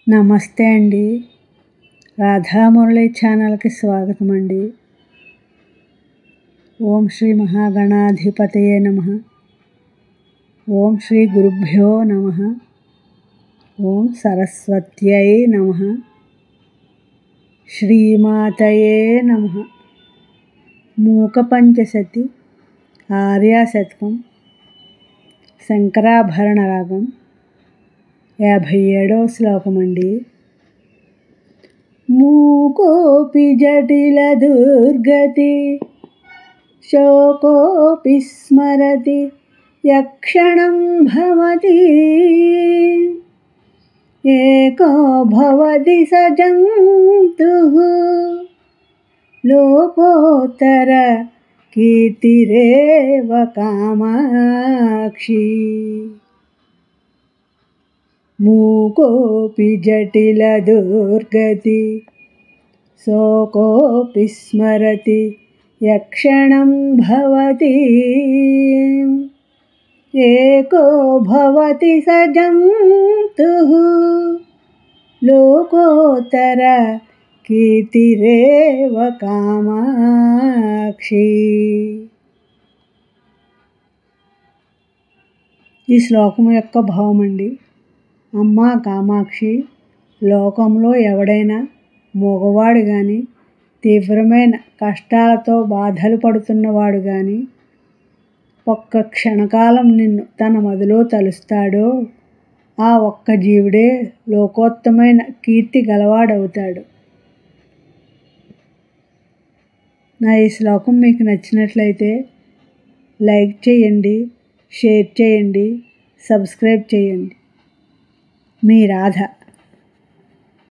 నమస్తే అండి. రాధామురళి ఛానల్కి స్వాగతం అండి. ఓం శ్రీ మహాగణాధిపతయే నమః. ఓం శ్రీ గురుభ్యో నమః. ఓం సరస్వత్యై నమః. శ్రీమాతయే నమః. మూకపంచశతి ఆర్యాశతకం శంకరాభరణ రాగం 57వ శ్లోకం అండి. మూకోపి జటిల దుర్గతి శోకోపి స్మరతి యక్షణం భవతి ఏకో భవతి స జంతుః లోకోత్తర కీర్తిరేవ కామాక్షి. మూకోపి జటిల దుర్గతి శోకోపి స్మరతి యక్షణం భవతి ఏకో భవతి స జంతుః లోకోత్తర కీర్తిరేవ కామాక్షి. ఈ శ్లోకం యొక్క భావం అండి. అమ్మా కామాక్షి, లోకంలో ఎవడైనా మగవాడు కానీ, తీవ్రమైన కష్టాలతో బాధలు పడుతున్నవాడు కానీ ఒక్క క్షణకాలం నిన్ను తన మదిలో తలుస్తాడో ఆ ఒక్క జీవుడే లోకోత్తమైన కీర్తి గలవాడవుతాడు. నా ఈ శ్లోకం మీకు నచ్చినట్లయితే లైక్ చేయండి, షేర్ చేయండి, సబ్స్క్రైబ్ చేయండి. మీ రాధ.